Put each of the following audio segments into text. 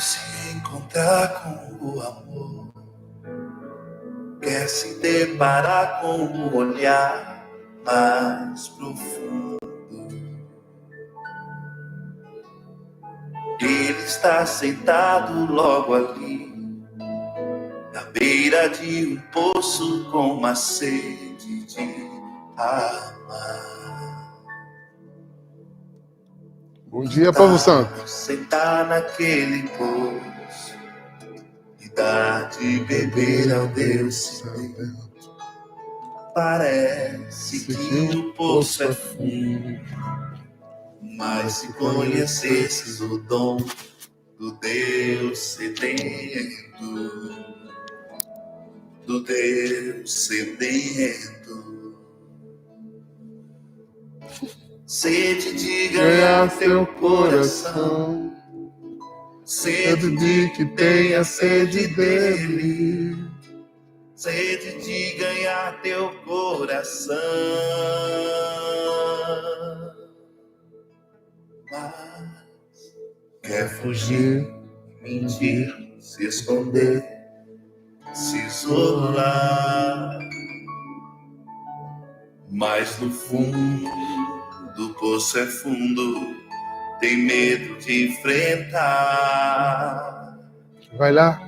se encontrar com o amor, quer se deparar com o olhar mais profundo. Ele está sentado logo ali, na beira de um poço com uma sede de amar. Bom dia, povo santo. Sentar naquele poço e dar de beber ao Deus vento. Parece que o poço é fundo, mas se conhecesses o dom do Deus sedento, do Deus sedento, sede de ganhar teu coração, sede de que tenha sede dele, sede de ganhar teu coração. Mas quer fugir, mentir, se esconder, se isolar, mas no fundo do poço é fundo, tem medo de enfrentar. Vai lá.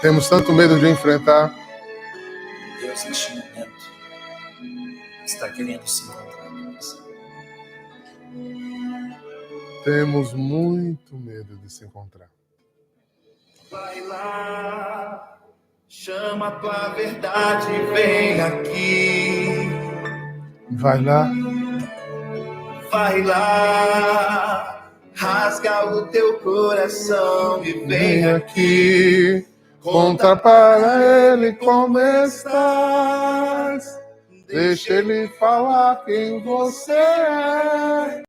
Temos tanto medo de enfrentar. Deus, neste momento, está querendo se encontrar com você. Temos muito medo de se encontrar. Vai lá, chama a tua verdade, vem aqui. Vai lá. Vai lá, rasga o teu coração e vem aqui. Conta para ele como estás. Deixa ele falar quem você é.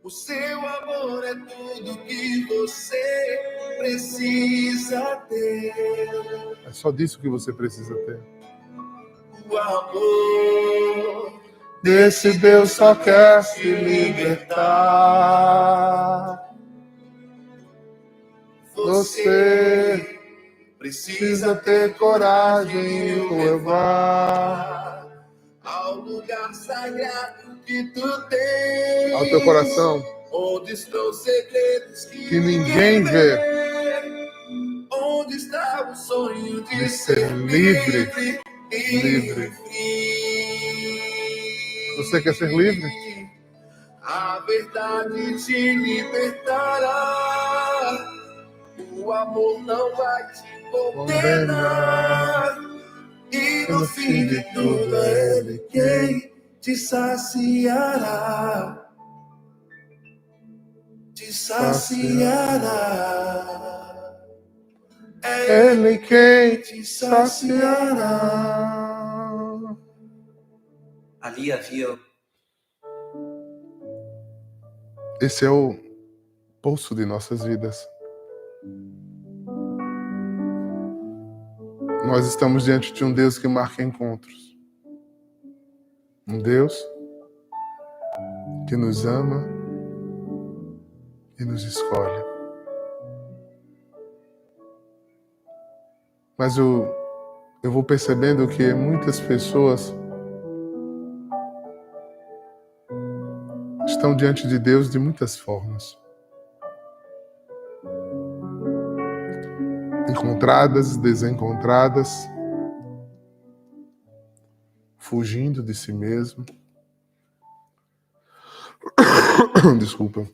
O seu amor é tudo que você precisa ter. É só disso que você precisa ter. O amor desse Deus só quer se libertar. Você precisa ter coragem e o levar ao lugar sagrado que tu tens, ao teu coração, onde estão os segredos que ninguém vê, onde está o sonho de ser livre. livre. Você quer ser livre? A verdade te libertará. O amor não vai te condenar. E no fim de tudo é Ele quem te saciará. Te saciará. É Ele quem te saciará. Ali havia... Esse é o poço de nossas vidas. Nós estamos diante de um Deus que marca encontros. Um Deus que nos ama e nos escolhe. Mas eu vou percebendo que muitas pessoas estão diante de Deus de muitas formas. Encontradas, desencontradas, fugindo de si mesmo. Desculpa.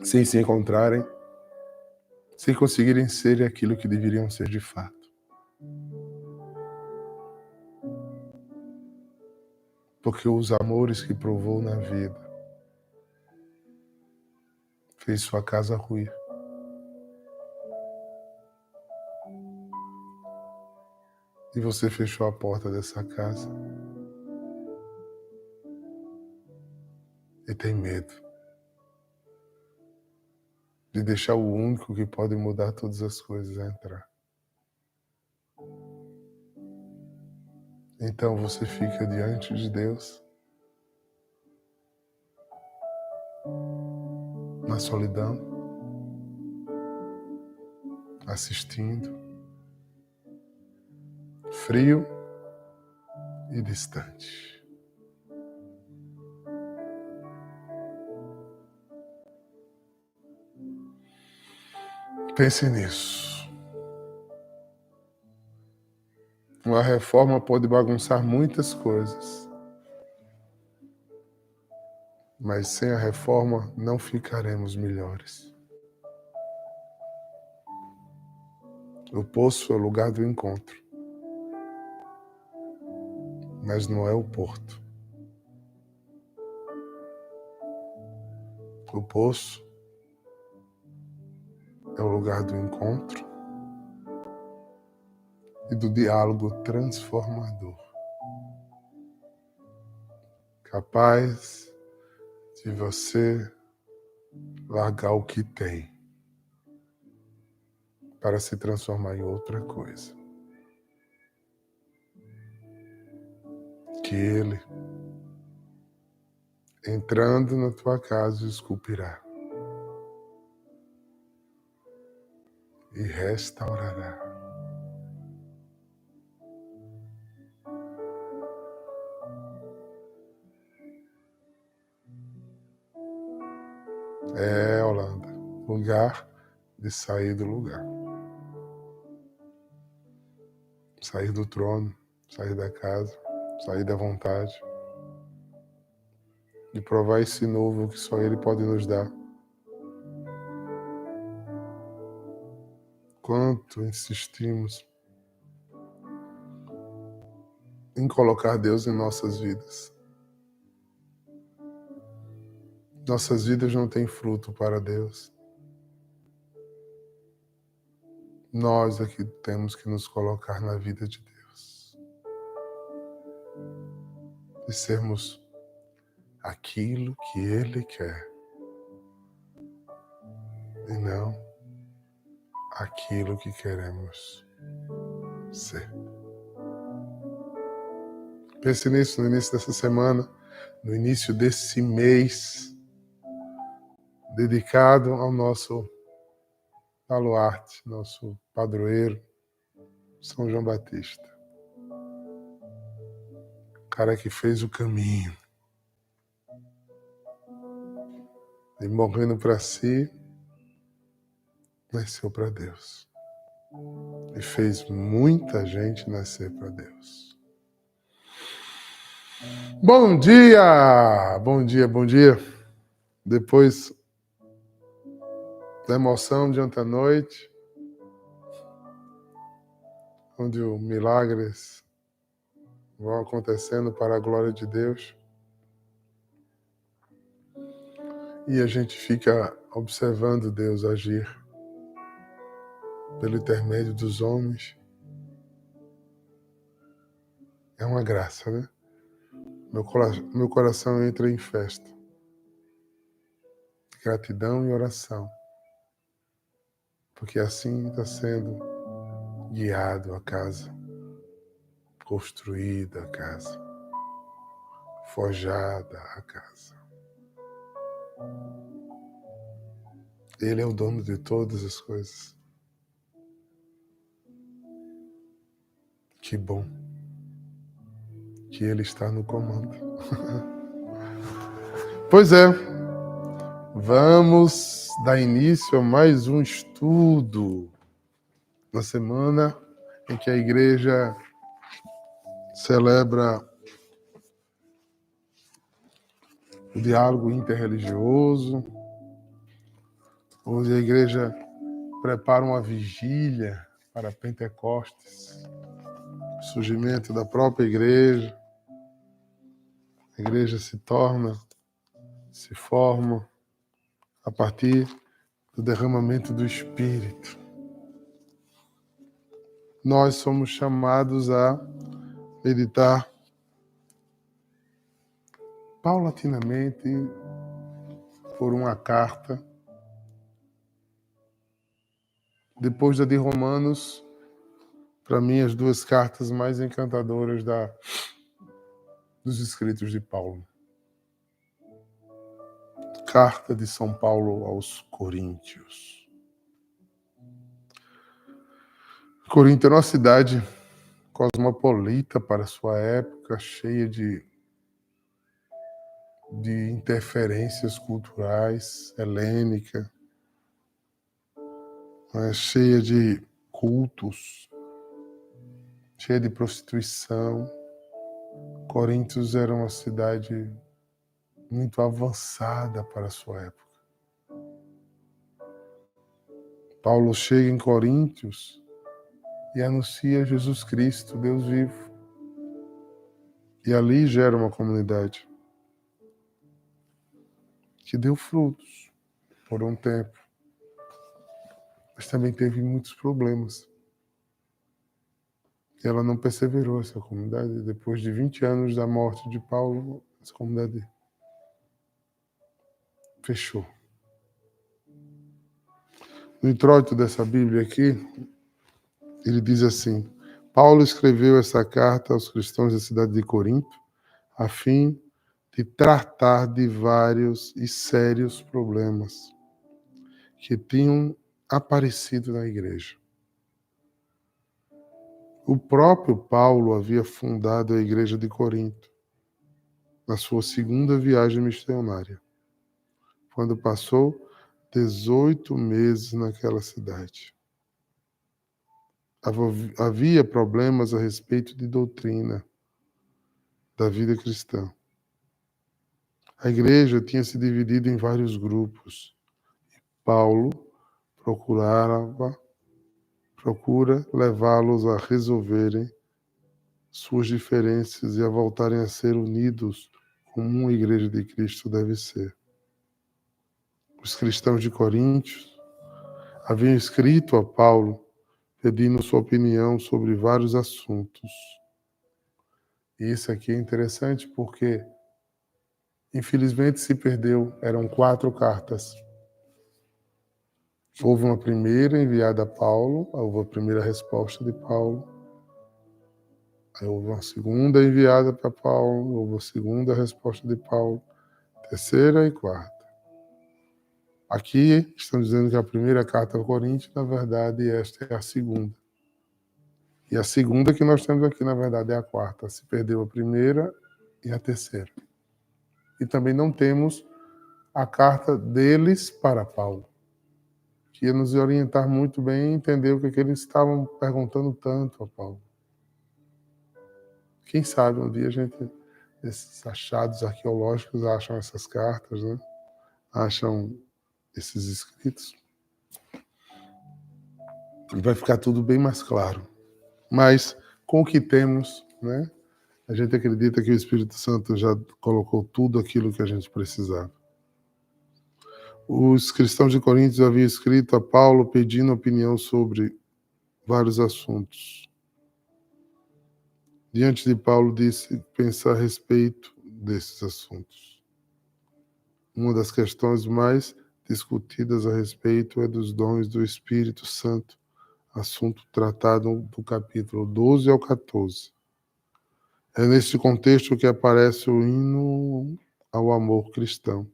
Sem se encontrarem, sem conseguirem ser aquilo que deveriam ser de fato. Porque os amores que provou na vida fez sua casa ruir. E você fechou a porta dessa casa. E tem medo de deixar o único que pode mudar todas as coisas a entrar. Então você fica diante de Deus na solidão, assistindo, frio e distante. Pense nisso. Uma reforma pode bagunçar muitas coisas, mas sem a reforma não ficaremos melhores. O poço é o lugar do encontro, mas não é o porto. O poço é o lugar do encontro e do diálogo transformador, capaz de você largar o que tem para se transformar em outra coisa. Que Ele, entrando na tua casa, esculpirá e restaurará. É, Holanda, lugar de sair do lugar. Sair do trono, sair da casa, sair da vontade. E provar esse novo que só Ele pode nos dar. Quanto insistimos em colocar Deus em nossas vidas. Nossas vidas não têm fruto para Deus. Nós aqui temos que nos colocar na vida de Deus. E sermos aquilo que Ele quer. E não aquilo que queremos ser. Pense nisso no início dessa semana, no início desse mês, dedicado ao nosso baluarte, nosso padroeiro, São João Batista. O cara que fez o caminho. E morrendo para si, nasceu para Deus. E fez muita gente nascer para Deus. Bom dia! Bom dia, bom dia. Depois da emoção de ontem à noite, onde os milagres vão acontecendo para a glória de Deus, e a gente fica observando Deus agir pelo intermédio dos homens. É uma graça, né? Meu coração entra em festa. Gratidão e oração. Porque assim está sendo guiado a casa, construída a casa, forjada a casa. Ele é o dono de todas as coisas. Que bom que Ele está no comando. Pois é, vamos dar início a mais um estudo na semana em que a igreja celebra o diálogo interreligioso, onde a igreja prepara uma vigília para Pentecostes, o surgimento da própria igreja. A igreja se forma a partir do derramamento do Espírito. Nós somos chamados a meditar paulatinamente por uma carta. Depois da de Romanos, para mim, as duas cartas mais encantadoras dos escritos de Paulo. Carta de São Paulo aos Coríntios. Corinto era uma cidade cosmopolita para sua época, cheia de interferências culturais, helênica, cheia de cultos, cheia de prostituição. Coríntios era uma cidade muito avançada para a sua época. Paulo chega em Coríntios e anuncia Jesus Cristo, Deus vivo. E ali gera uma comunidade que deu frutos por um tempo, mas também teve muitos problemas. E ela não perseverou, essa comunidade. Depois de 20 anos da morte de Paulo, essa comunidade fechou. No introito dessa Bíblia aqui, ele diz assim: Paulo escreveu essa carta aos cristãos da cidade de Corinto, a fim de tratar de vários e sérios problemas que tinham aparecido na igreja. O próprio Paulo havia fundado a igreja de Corinto na sua segunda viagem missionária, quando passou 18 meses naquela cidade. Havia problemas a respeito de doutrina da vida cristã. A igreja tinha se dividido em vários grupos. Paulo procura levá-los a resolverem suas diferenças e a voltarem a ser unidos como uma igreja de Cristo deve ser. Os cristãos de Coríntios haviam escrito a Paulo pedindo sua opinião sobre vários assuntos. E isso aqui é interessante porque, infelizmente, se perdeu. Eram 4 cartas. Houve uma primeira enviada a Paulo, houve a primeira resposta de Paulo. Aí houve uma segunda enviada para Paulo, houve a segunda resposta de Paulo, terceira e quarta. Aqui estão dizendo que a primeira carta ao Coríntios, na verdade, esta é a segunda. E a segunda que nós temos aqui, na verdade, é a quarta. Se perdeu a primeira e a terceira. E também não temos a carta deles para Paulo, que ia nos orientar muito bem e entender o que eles estavam perguntando tanto a Paulo. Quem sabe um dia a gente, esses achados arqueológicos, acham essas cartas, né? Acham esses escritos. E vai ficar tudo bem mais claro. Mas com o que temos, né? A gente acredita que o Espírito Santo já colocou tudo aquilo que a gente precisava. Os cristãos de Coríntios haviam escrito a Paulo pedindo opinião sobre vários assuntos. Diante de Paulo, disse pensar a respeito desses assuntos. Uma das questões mais discutidas a respeito é dos dons do Espírito Santo, assunto tratado do capítulo 12 ao 14. É nesse contexto que aparece o hino ao amor cristão,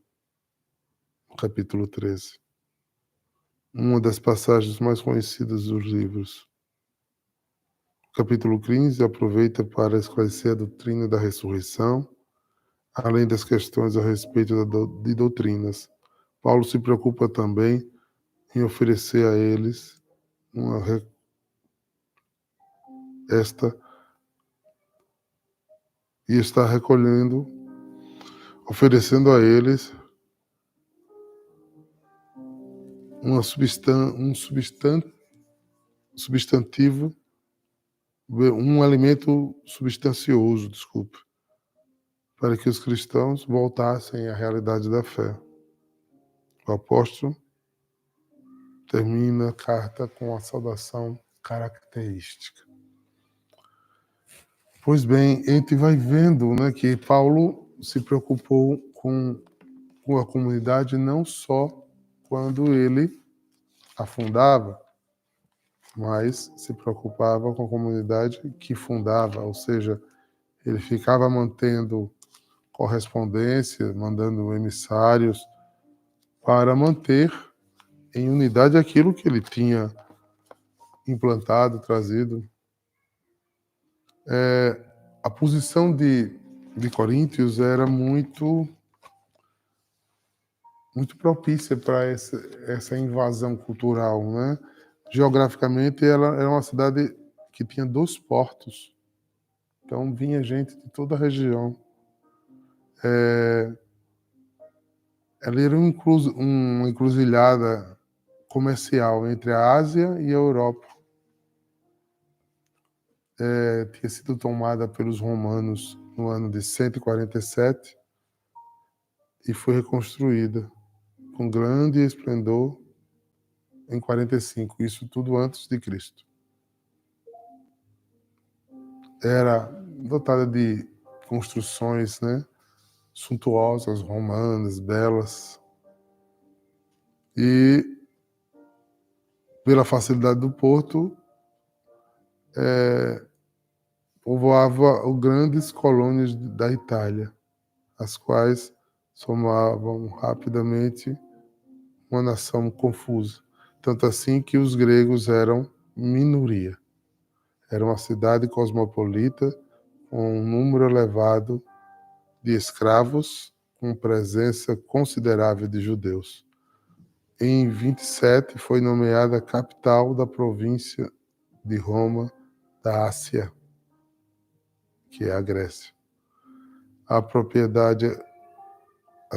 no capítulo 13. Uma das passagens mais conhecidas dos livros. O capítulo 15 aproveita para esclarecer a doutrina da ressurreição, além das questões a respeito de doutrinas. Paulo se preocupa também em oferecer a eles e está recolhendo, oferecendo a eles um substantivo, um alimento substancioso, para que os cristãos voltassem à realidade da fé. O apóstolo termina a carta com a saudação característica. Pois bem, a gente vai vendo, né, que Paulo se preocupou com a comunidade não só quando ele a fundava, mas se preocupava com a comunidade que fundava, ou seja, ele ficava mantendo correspondência, mandando emissários para manter em unidade aquilo que ele tinha implantado, trazido. A posição de Coríntios era muito propícia para essa invasão cultural, né? Geograficamente, ela era uma cidade que tinha 2 portos, então vinha gente de toda a região. Ela era uma encruzilhada comercial entre a Ásia e a Europa. Tinha sido tomada pelos romanos no ano de 147 e foi reconstruída com grande esplendor em 45, isso tudo antes de Cristo. Era dotada de construções, né, suntuosas, romanas, belas, e pela facilidade do porto, povoava grandes colônias da Itália, as quais somavam rapidamente uma nação confusa, tanto assim que os gregos eram minoria. Era uma cidade cosmopolita com um número elevado de escravos, com presença considerável de judeus. Em 27 foi nomeada capital da província de Roma, da Ásia, que é a Grécia. As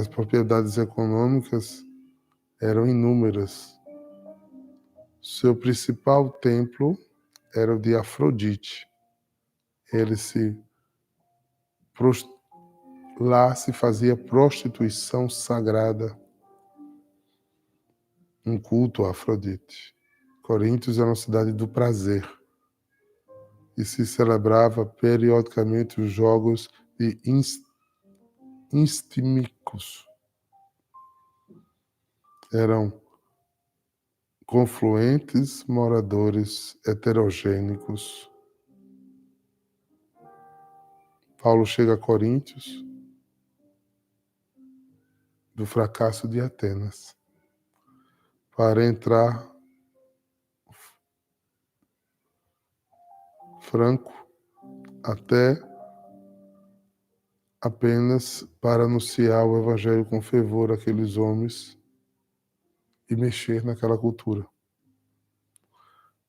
propriedades econômicas eram inúmeras. Seu principal templo era o de Afrodite. Lá se fazia prostituição sagrada, um culto a Afrodite. Coríntios era uma cidade do prazer e se celebrava periodicamente os jogos de Isthmicus. Eram confluentes moradores heterogêneos. Paulo chega a Coríntios do fracasso de Atenas para entrar franco até apenas para anunciar o evangelho com fervor àqueles homens e mexer naquela cultura.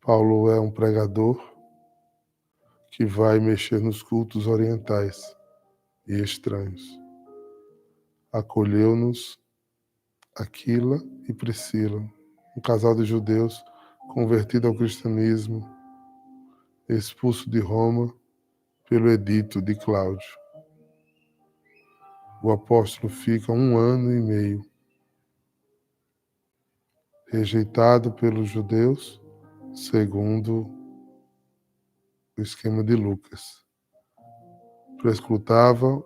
Paulo é um pregador que vai mexer nos cultos orientais e estranhos. Acolheu-nos Aquila e Priscila, um casal de judeus convertido ao cristianismo, expulso de Roma pelo edito de Cláudio. O apóstolo fica 1 ano e meio, rejeitado pelos judeus, segundo o esquema de Lucas. Prescrutava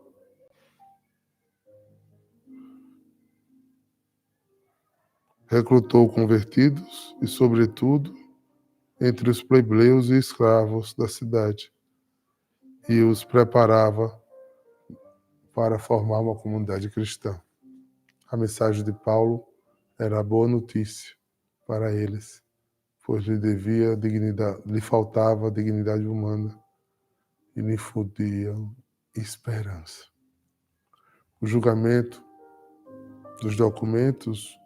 recrutou convertidos e, sobretudo, entre os plebeus e escravos da cidade, e os preparava para formar uma comunidade cristã. A mensagem de Paulo era a boa notícia para eles, pois lhe faltava a dignidade humana e lhe fodiam esperança. O julgamento dos documentos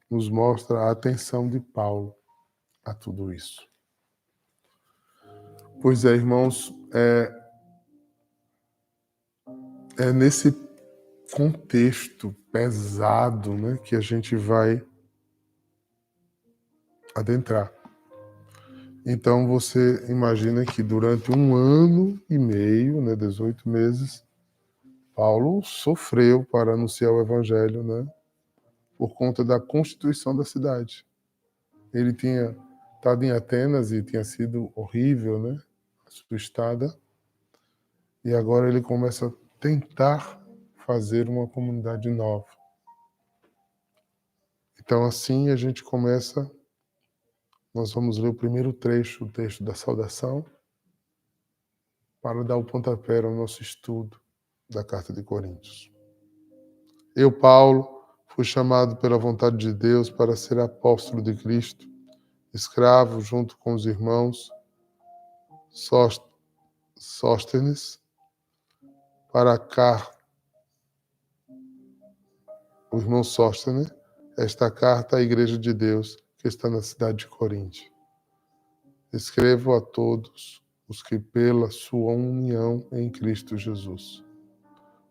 nos mostra a atenção de Paulo a tudo isso. Pois é, irmãos, é nesse contexto pesado, né, que a gente vai adentrar. Então você imagina que durante 1 ano e meio, né, 18 meses, Paulo sofreu para anunciar o evangelho, né, por conta da constituição da cidade. Ele tinha estado em Atenas e tinha sido horrível, né, a sua estada, e agora ele começa a tentar fazer uma comunidade nova. Então assim a gente começa. Nós vamos ler o primeiro trecho, o texto da saudação, para dar o pontapé ao nosso estudo da Carta de Coríntios. Eu, Paulo, Fui chamado pela vontade de Deus para ser apóstolo de Cristo, escravo junto com os irmãos Sóstenes, para cá, o irmão Sóstenes, esta carta à Igreja de Deus que está na cidade de Corinto. Escrevo a todos os que pela sua união em Cristo Jesus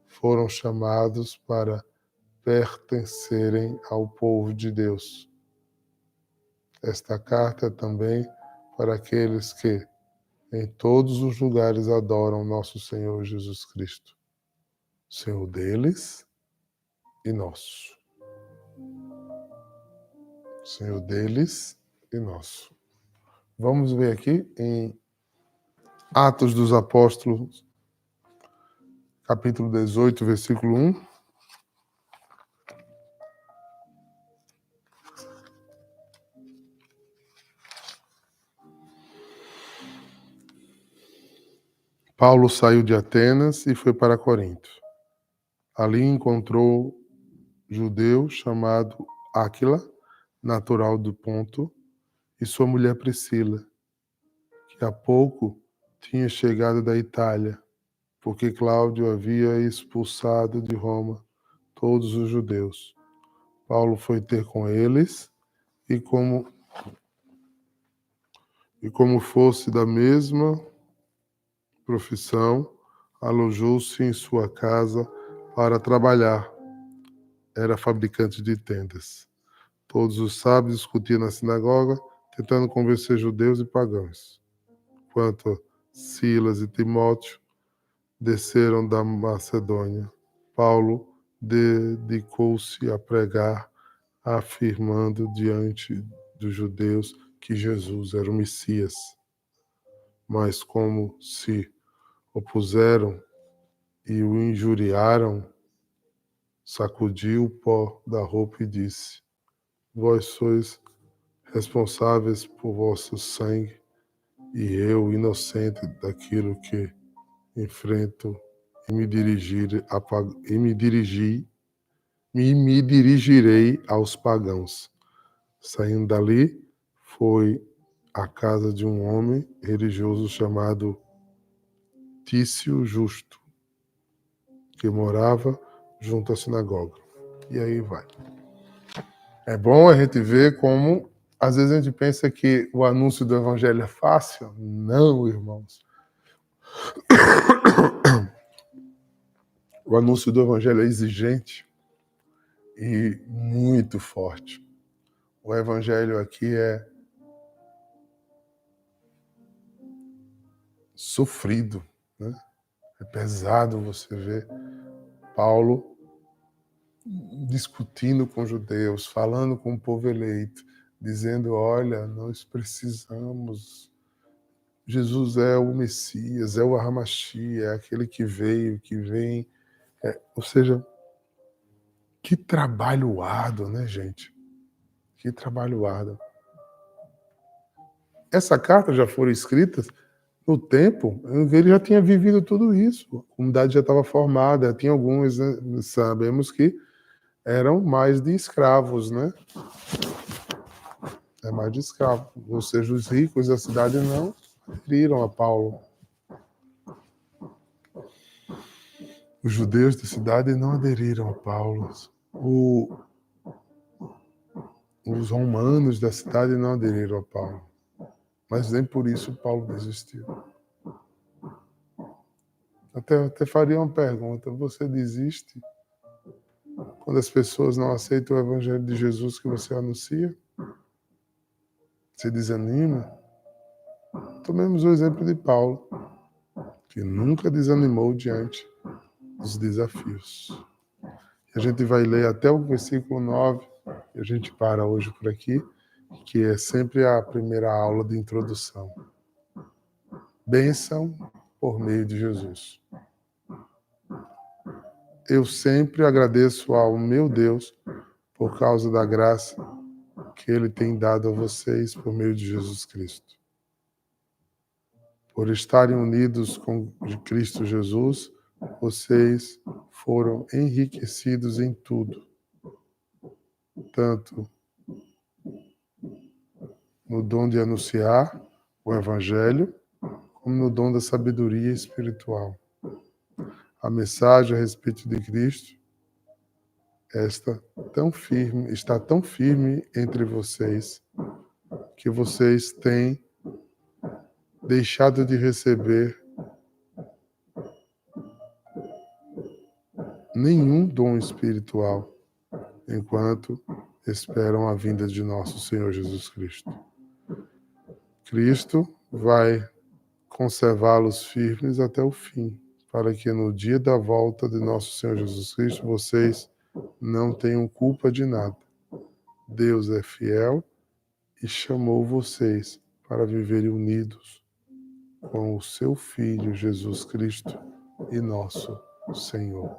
foram chamados para pertencerem ao povo de Deus. Esta carta é também para aqueles que em todos os lugares adoram nosso Senhor Jesus Cristo, Senhor deles e nosso. Senhor deles e nosso. Vamos ver aqui em Atos dos Apóstolos, capítulo 18, versículo 1. Paulo saiu de Atenas e foi para Corinto. Ali encontrou judeu chamado Áquila, natural do Ponto, e sua mulher Priscila, que há pouco tinha chegado da Itália, porque Cláudio havia expulsado de Roma todos os judeus. Paulo foi ter com eles e como fosse da mesma profissão, alojou-se em sua casa para trabalhar. Era fabricante de tendas. Todos os sábados discutiam na sinagoga, tentando convencer judeus e pagãos. Quanto a Silas e Timóteo, desceram da Macedônia. Paulo dedicou-se a pregar, afirmando diante dos judeus que Jesus era o Messias. Mas como se opuseram e o injuriaram, sacudiu o pó da roupa e disse: Vós sois responsáveis por vosso sangue, e eu, inocente daquilo que enfrento, me dirigirei aos pagãos. Saindo dali, foi à casa de um homem religioso chamado Tício Justo, que morava junto à sinagoga. E aí vai. É bom a gente ver como, às vezes a gente pensa que o anúncio do evangelho é fácil. Não, irmãos. O anúncio do evangelho é exigente e muito forte. O evangelho aqui é sofrido, né? É pesado você ver Paulo discutindo com judeus, falando com o povo eleito, dizendo: olha, nós precisamos. Jesus é o Messias, é o Hamashi, é aquele que veio, que vem. Ou seja, que trabalho árduo, né, gente? Que trabalho árduo. Essa carta já foi escrita no tempo, ele já tinha vivido tudo isso. A comunidade já estava formada, tinha alguns, né? Sabemos que eram mais de escravos, né? É mais de escravos. Ou seja, os ricos da cidade não aderiram a Paulo. Os judeus da cidade não aderiram a Paulo. Os romanos da cidade não aderiram a Paulo. Mas nem por isso Paulo desistiu. Até faria uma pergunta: você desiste quando as pessoas não aceitam o evangelho de Jesus que você anuncia? Você desanima? Tomemos o exemplo de Paulo, que nunca desanimou diante dos desafios. A gente vai ler até o versículo 9, e a gente para hoje por aqui, que é sempre a primeira aula de introdução. Bênção por meio de Jesus. Eu sempre agradeço ao meu Deus por causa da graça que Ele tem dado a vocês por meio de Jesus Cristo. Por estarem unidos com Cristo Jesus, vocês foram enriquecidos em tudo, tanto no dom de anunciar o Evangelho, como no dom da sabedoria espiritual. A mensagem a respeito de Cristo está tão firme entre vocês que vocês têm deixado de receber nenhum dom espiritual enquanto esperam a vinda de nosso Senhor Jesus Cristo. Cristo vai conservá-los firmes até o fim, para que no dia da volta de nosso Senhor Jesus Cristo vocês não tenham culpa de nada. Deus é fiel e chamou vocês para viverem unidos com o seu Filho Jesus Cristo e nosso Senhor.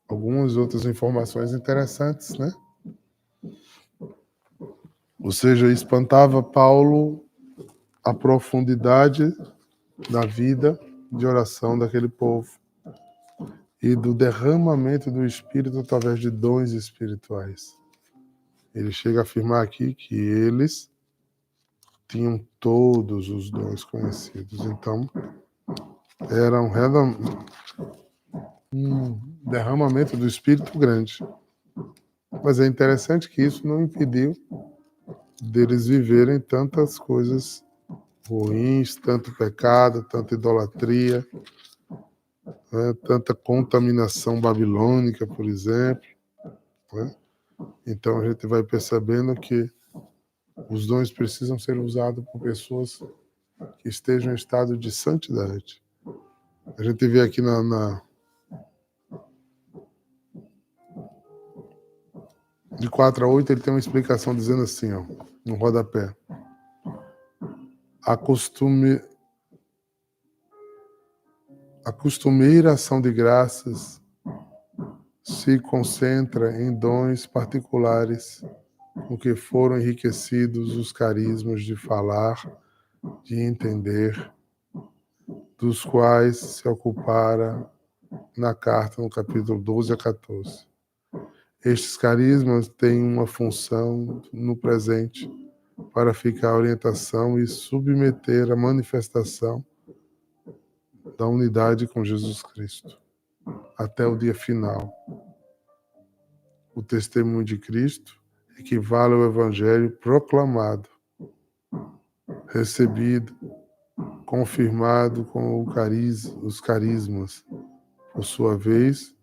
Algumas outras informações interessantes, né? Ou seja, espantava Paulo a profundidade da vida de oração daquele povo e do derramamento do Espírito através de dons espirituais. Ele chega a afirmar aqui que eles tinham todos os dons conhecidos. Então, era um derramamento do Espírito grande. Mas é interessante que isso não impediu deles viverem tantas coisas ruins, tanto pecado, tanta idolatria, né, tanta contaminação babilônica, por exemplo. Né? Então a gente vai percebendo que os dons precisam ser usados por pessoas que estejam em estado de santidade. A gente vê aqui de 4 a 8, ele tem uma explicação dizendo assim, ó, no rodapé. A costumeira ação de graças se concentra em dons particulares com que foram enriquecidos os carismas de falar, de entender, dos quais se ocupara na carta no capítulo 12 a 14. Estes carismas têm uma função no presente para ficar a orientação e submeter a manifestação da unidade com Jesus Cristo até o dia final. O testemunho de Cristo equivale ao Evangelho proclamado, recebido, confirmado com os carismas, por sua vez,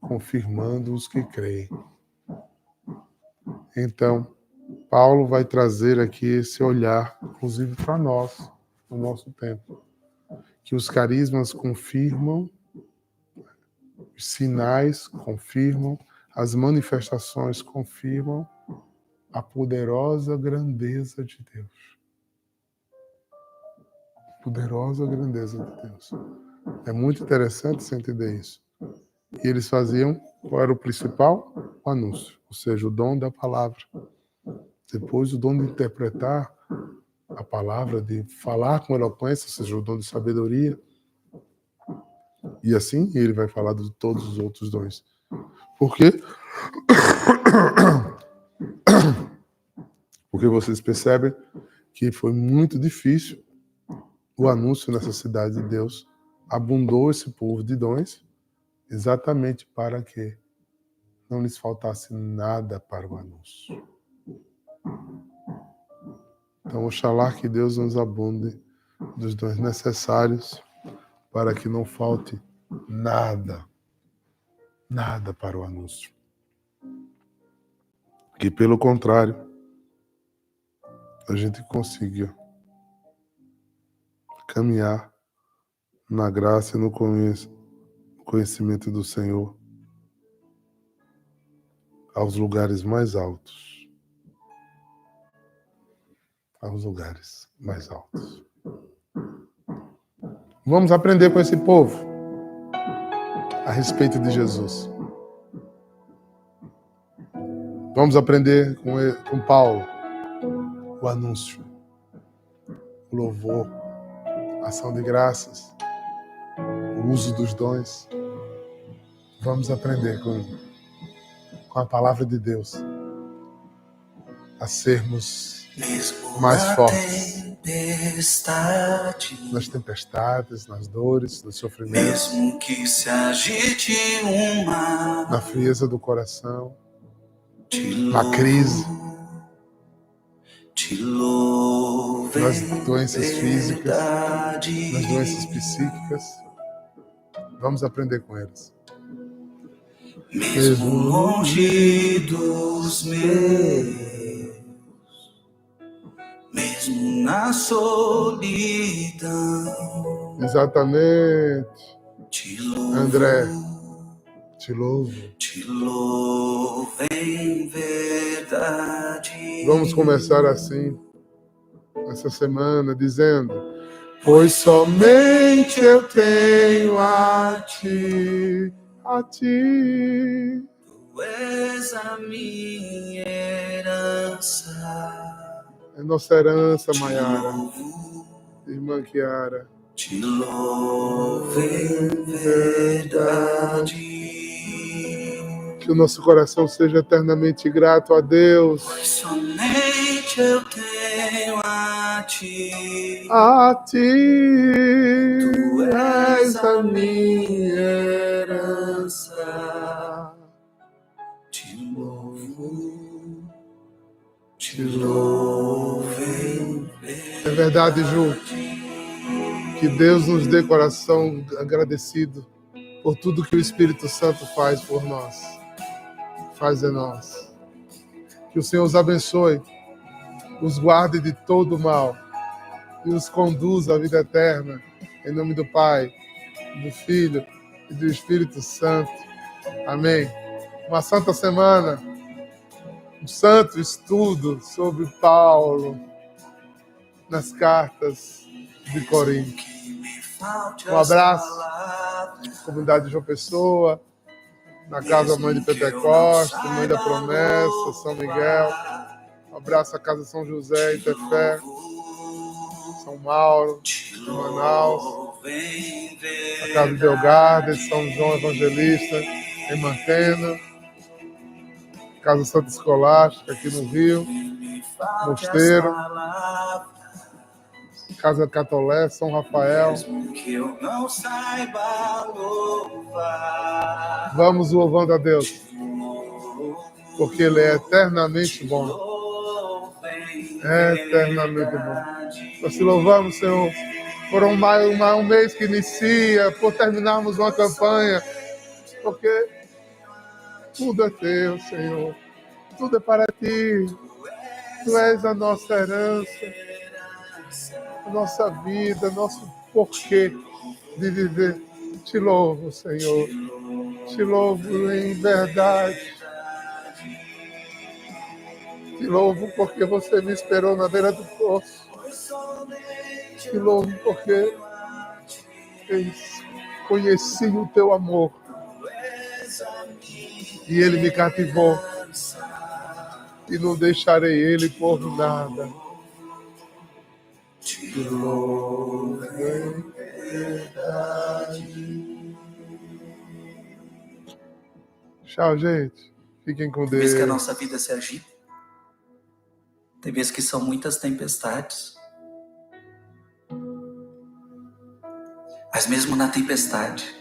confirmando os que creem. Então, Paulo vai trazer aqui esse olhar, inclusive para nós, no nosso tempo, que os carismas confirmam, os sinais confirmam, as manifestações confirmam a poderosa grandeza de Deus. Poderosa grandeza de Deus. É muito interessante você entender isso. E eles faziam, qual era o principal? O anúncio, ou seja, o dom da palavra. Depois o dom de interpretar a palavra, de falar com eloquência, ou seja, o dom de sabedoria. E assim ele vai falar de todos os outros dons. Por quê? Porque vocês percebem que foi muito difícil o anúncio nessa cidade de Deus. Abundou esse povo de dons exatamente para que não lhes faltasse nada para o anúncio. Então, oxalá que Deus nos abunde dos dons necessários para que não falte nada para o anúncio. Que, pelo contrário, a gente consiga caminhar na graça e no conhecimento do Senhor aos lugares mais altos. Aos lugares mais altos. Vamos aprender com esse povo a respeito de Jesus. Vamos aprender com Paulo o anúncio, o louvor, a ação de graças, o uso dos dons. Vamos aprender com com a palavra de Deus, a sermos Mesmo mais na fortes tempestade, nas tempestades, nas dores, nos sofrimentos, mesmo que se agite um mar, na frieza do coração, te na crise, te louvo nas em doenças físicas, verdade. nas doenças psíquicas. Vamos aprender com eles. Mesmo longe dos meus, mesmo na solidão, Exatamente. te louvo, André, te louvo. te louvo em verdade. Vamos começar assim, essa semana, dizendo: pois somente eu tenho a ti, a ti. Tu és a minha herança. É nossa herança, Te Maiara, louvo, irmã Kiara. te louvo em verdade. Que o nosso coração seja eternamente grato a Deus. Pois somente eu tenho a ti. A ti. Tu és a minha herança. Te louvo, te louvo em verdade. É verdade, Ju. Que Deus nos dê coração agradecido por tudo que o Espírito Santo faz por nós. Faz em nós. Que o Senhor os abençoe, os guarde de todo mal e os conduza à vida eterna. Em nome do Pai, do Filho e do Espírito Santo. Amém. Uma santa semana, um santo estudo sobre Paulo nas cartas de Corinto. Um abraço, comunidade de João Pessoa, na Casa Mãe de Pentecoste, Mãe da Promessa, São Miguel. Um abraço à Casa São José, Itefé, São Mauro, Manaus, a Casa de Delgarda, São João Evangelista, em Mantena, Casa Santa Escolástica, aqui no Rio, Mosteiro, Casa Catolé, São Rafael. Vamos louvando a Deus, porque Ele é eternamente bom. É eternamente bom. Nós te louvamos, Senhor, por um mês que inicia, por terminarmos uma campanha, porque tudo é teu, Senhor. Tudo é para ti. Tu és a nossa herança, a nossa vida, nosso porquê de viver. Te louvo, Senhor. Te louvo em verdade. Te louvo porque você me esperou na beira do poço. Te louvo porque eu conheci o teu amor. E ele me cativou. E não deixarei ele por nada. Te louvo em verdade. Tchau, gente. Fiquem com Deus. Tem vezes que a nossa vida se agita. Tem vezes que são muitas tempestades. Mas mesmo na tempestade,